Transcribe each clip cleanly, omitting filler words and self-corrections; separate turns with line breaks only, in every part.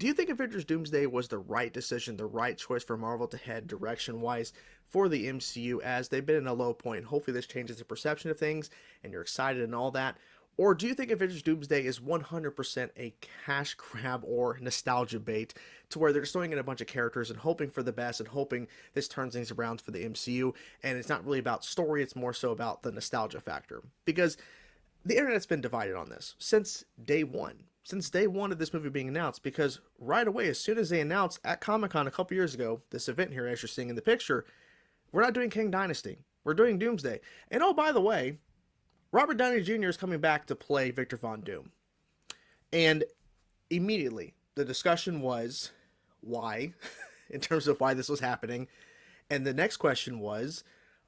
do you think Avengers Doomsday was the right decision, the right choice for Marvel to head direction-wise for the MCU, as they've been in a low point? Hopefully this changes the perception of things and you're excited and all that. Or do you think Avengers Doomsday is 100% a cash grab or nostalgia bait, to where they're just throwing in a bunch of characters and hoping for the best and hoping this turns things around for the MCU, and it's not really about story, it's more so about the nostalgia factor? Because the internet's been divided on this since day one. Since day one of this movie being announced, because right away, as soon as they announced at Comic-Con a couple years ago, this event here, as you're seeing in the picture, we're not doing King Dynasty. We're doing Doomsday. And oh, by the way, Robert Downey Jr. is coming back to play Victor Von Doom. And immediately, the discussion was why, in terms of why this was happening. And the next question was,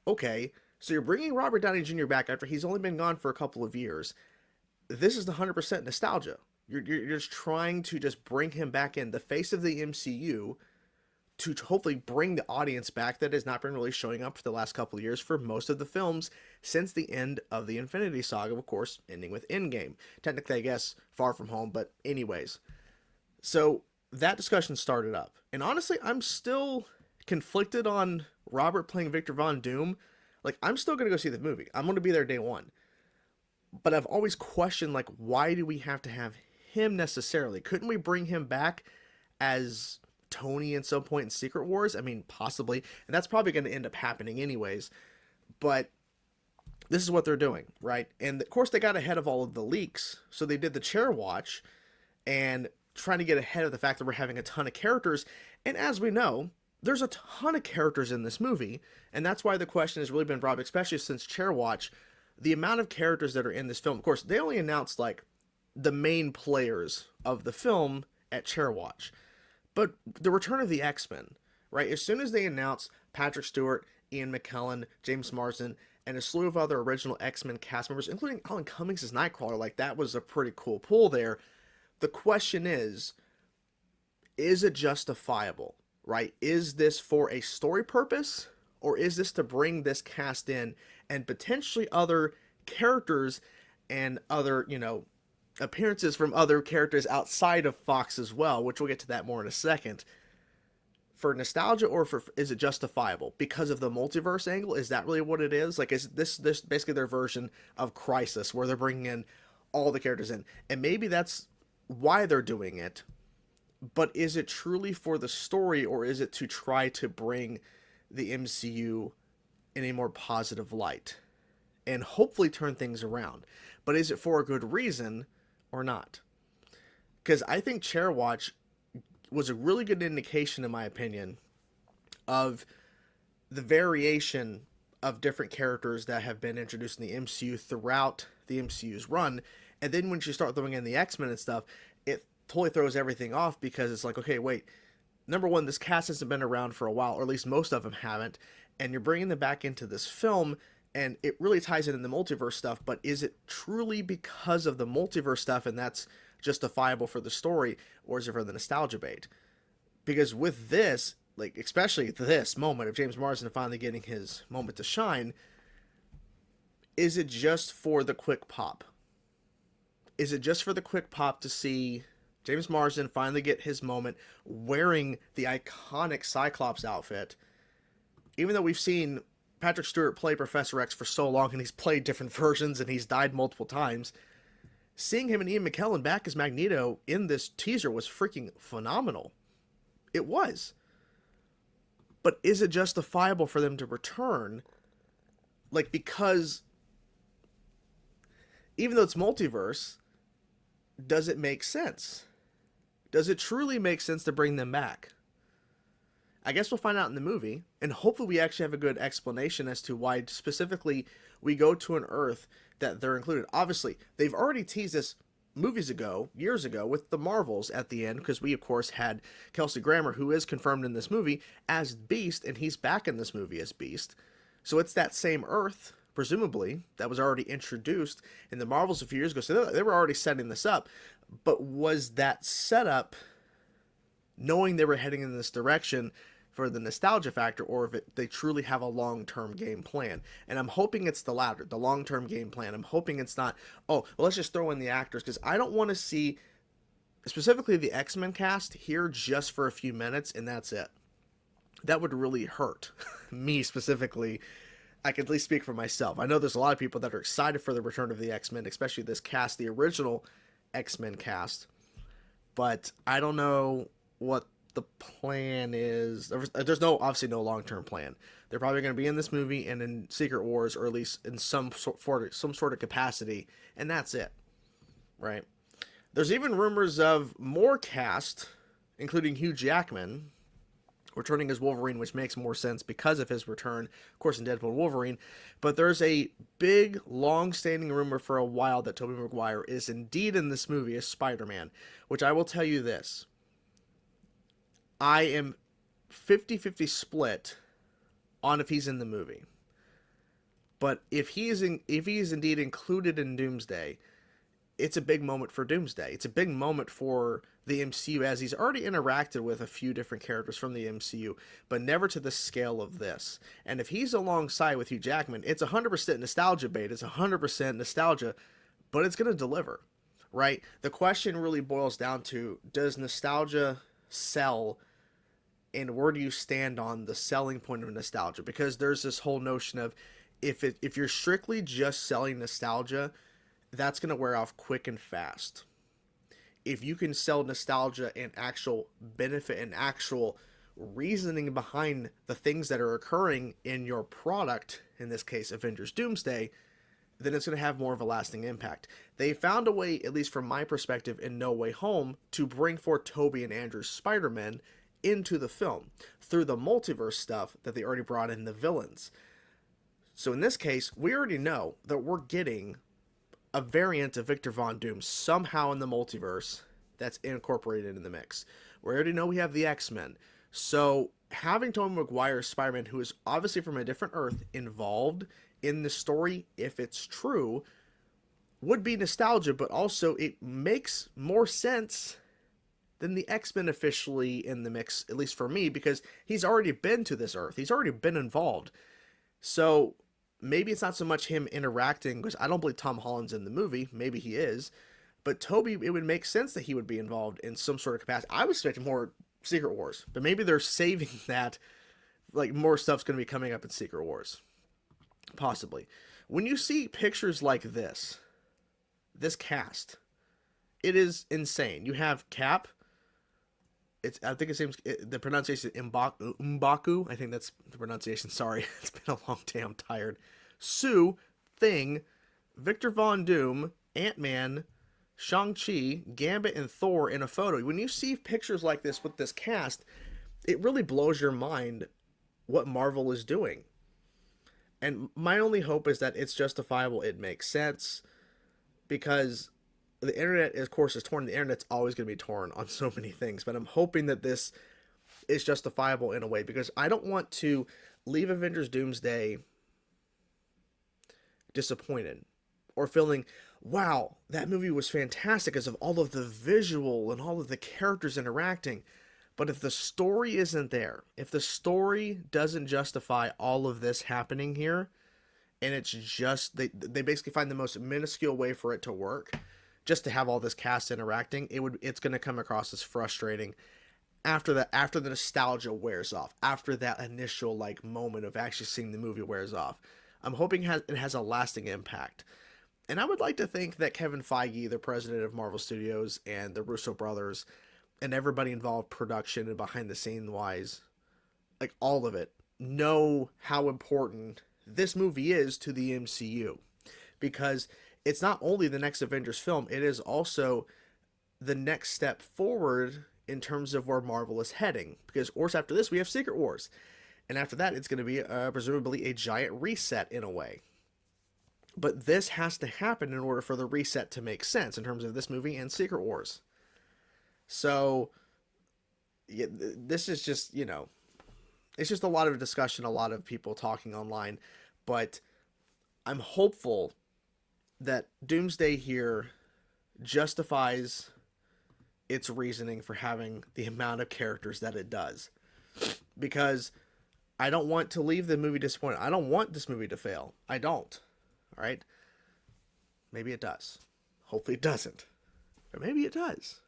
okay, so you're bringing Robert Downey Jr. back after he's only been gone for a couple of years. This is the 100% nostalgia. You're just trying to just bring him back in, the face of the MCU, to hopefully bring the audience back that has not been really showing up for the last couple of years for most of the films since the end of the Infinity Saga, of course, ending with Endgame. Technically, I guess, Far From Home, but anyways. So that discussion started up. And honestly, I'm still conflicted on Robert playing Victor Von Doom. Like, I'm still going to go see the movie. I'm going to be there day one. But I've always questioned, like, why do we have to have him necessarily? Couldn't we bring him back as Tony at some point in Secret Wars? I mean, possibly. And that's probably going to end up happening anyways. But this is what they're doing, right? And of course, they got ahead of all of the leaks. So they did the chair watch and trying to get ahead of the fact that we're having a ton of characters. And as we know, there's a ton of characters in this movie. And that's why the question has really been brought up, especially since chair watch, the amount of characters that are in this film. Of course, they only announced like the main players of the film at chair watch. But the return of the X-Men, right? As soon as they announced Patrick Stewart, Ian McKellen, James Marsden, and a slew of other original X-Men cast members, including Alan Cummings as Nightcrawler, like, that was a pretty cool pull there. The question is it justifiable, right? Is this for a story purpose, or is this to bring this cast in and potentially other characters and other, appearances from other characters outside of Fox as well, which we'll get to that more in a second, for nostalgia, or is it justifiable because of the multiverse angle? Is that really what it is? Like, is this basically their version of Crisis, where they're bringing in all the characters in? And maybe that's why they're doing it, but is it truly for the story, or is it to try to bring the MCU in a more positive light and hopefully turn things around? But is it for a good reason or not? Because I think Chair Watch was a really good indication, in my opinion, of the variation of different characters that have been introduced in the MCU throughout the MCU's run. And then when you start throwing in the X-Men and stuff, it totally throws everything off, because it's like, okay, wait, number one, this cast hasn't been around for a while, or at least most of them haven't, and you're bringing them back into this film, and it really ties in the multiverse stuff, but is it truly because of the multiverse stuff, and that's justifiable for the story, or is it for the nostalgia bait? Because with this, like, especially this moment of James Marsden finally getting his moment to shine, is it just for the quick pop? Is it just for the quick pop to see James Marsden finally get his moment wearing the iconic Cyclops outfit? Even though we've seen Patrick Stewart play Professor X for so long, and he's played different versions, and he's died multiple times, seeing him and Ian McKellen back as Magneto in this teaser was freaking phenomenal. It was. But is it justifiable for them to return? Like, because even though it's multiverse, does it make sense? Does it truly make sense to bring them back? I guess we'll find out in the movie, and hopefully we actually have a good explanation as to why specifically we go to an Earth that they're included. Obviously, they've already teased this years ago, with the Marvels at the end, because we, of course, had Kelsey Grammer, who is confirmed in this movie as Beast, and he's back in this movie as Beast. So it's that same Earth, presumably, that was already introduced in the Marvels a few years ago. So they were already setting this up. But was that setup knowing they were heading in this direction for the nostalgia factor, or if they truly have a long-term game plan? And I'm hoping it's the latter, the long-term game plan. I'm hoping it's not, oh, well, let's just throw in the actors, because I don't want to see specifically the X-Men cast here just for a few minutes, and that's it. That would really hurt me specifically. I can at least speak for myself. I know there's a lot of people that are excited for the return of the X-Men, especially this cast, the original X-Men cast. But I don't know what the plan is. There's no obviously no long-term plan. They're probably going to be in this movie and in Secret Wars, or at least in some sort of capacity, and that's it, right? There's even rumors of more cast, including Hugh Jackman returning as Wolverine, which makes more sense because of his return, of course, in Deadpool and Wolverine. But there's a big, long-standing rumor for a while that Tobey Maguire is indeed in this movie as Spider-Man, which I will tell you this. I am 50-50 split on if he's in the movie. But if he is indeed included in Doomsday, it's a big moment for Doomsday. It's a big moment for the MCU, as he's already interacted with a few different characters from the MCU, but never to the scale of this. And if he's alongside with Hugh Jackman, it's 100% nostalgia bait. It's 100% nostalgia, but it's going to deliver, right? The question really boils down to, does nostalgia sell, and where do you stand on the selling point of nostalgia? Because there's this whole notion of, if you're strictly just selling nostalgia, that's going to wear off quick and fast. If you can sell nostalgia and actual benefit and actual reasoning behind the things that are occurring in your product, in this case Avengers Doomsday, then it's going to have more of a lasting impact. They found a way, at least from my perspective, in No Way Home, to bring forth Tobey and Andrew's Spider-Man into the film through the multiverse stuff that they already brought in the villains. So in this case, we already know that we're getting a variant of Victor Von Doom somehow in the multiverse that's incorporated in the mix. We already know we have the X-Men. So having Tobey Maguire's Spider-Man, who is obviously from a different Earth, involved in the story, if it's true, would be nostalgia, but also it makes more sense than the X-Men officially in the mix, at least for me, because he's already been to this Earth. He's already been involved. So maybe it's not so much him interacting, because I don't believe Tom Holland's in the movie. Maybe he is. But Tobey, it would make sense that he would be involved in some sort of capacity. I was expecting more Secret Wars, but maybe they're saving that. Like, more stuff's going to be coming up in Secret Wars. Possibly. When you see pictures like this cast, it is insane. You have Cap. I think it seems the pronunciation M'Baku. I think that's the pronunciation. Sorry, it's been a long day. I'm tired. Sue, Thing, Victor Von Doom, Ant-Man, Shang-Chi, Gambit, and Thor in a photo. When you see pictures like this with this cast, it really blows your mind what Marvel is doing. And my only hope is that it's justifiable. It makes sense, because the internet, of course, is torn. The internet's always going to be torn on so many things, but I'm hoping that this is justifiable in a way, because I don't want to leave Avengers Doomsday disappointed or feeling, wow, that movie was fantastic because of all of the visual and all of the characters interacting. But if the story isn't there, if the story doesn't justify all of this happening here, and it's just, they basically find the most minuscule way for it to work, just to have all this cast interacting, it's going to come across as frustrating after the nostalgia wears off, after that initial moment of actually seeing the movie wears off. I'm hoping it has a lasting impact. And I would like to think that Kevin Feige, the president of Marvel Studios, and the Russo brothers, and everybody involved production and behind the scene wise, all of it, know how important this movie is to the MCU. Because it's not only the next Avengers film, it is also the next step forward in terms of where Marvel is heading. Because, of course, after this, we have Secret Wars. And after that, it's going to be presumably a giant reset in a way. But this has to happen in order for the reset to make sense in terms of this movie and Secret Wars. So, yeah, this is just, it's just a lot of discussion, a lot of people talking online. But I'm hopeful that Doomsday here justifies its reasoning for having the amount of characters that it does. Because I don't want to leave the movie disappointed. I don't want this movie to fail. I don't. All right? Maybe it does. Hopefully it doesn't. Or maybe it does.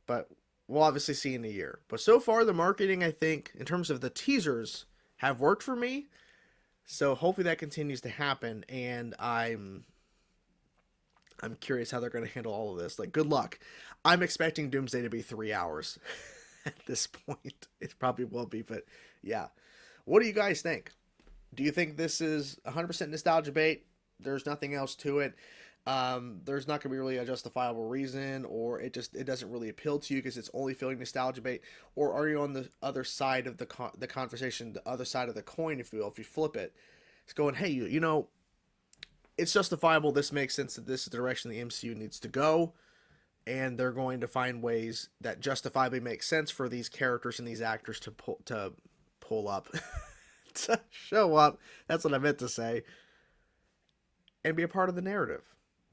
but we'll obviously see in a year. But so far, the marketing, I think, in terms of the teasers, have worked for me. So hopefully that continues to happen, and I'm curious how they're going to handle all of this. Like, good luck. I'm expecting Doomsday to be 3 hours at this point. It probably will be, but yeah. What do you guys think? Do you think this is 100% nostalgia bait? There's nothing else to it. There's not going to be really a justifiable reason, or it doesn't really appeal to you because it's only feeling nostalgia bait, or are you on the other side of the conversation, the other side of the coin, if you will, if you flip it, it's going, hey, you know, it's justifiable. This makes sense that this is the direction the MCU needs to go, and they're going to find ways that justifiably make sense for these characters and these actors to pull up, to show up. That's what I meant to say, and be a part of the narrative,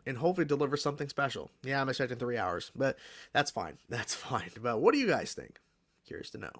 and hopefully deliver something special. Yeah, I'm expecting 3 hours, but that's fine. That's fine. But what do you guys think? Curious to know.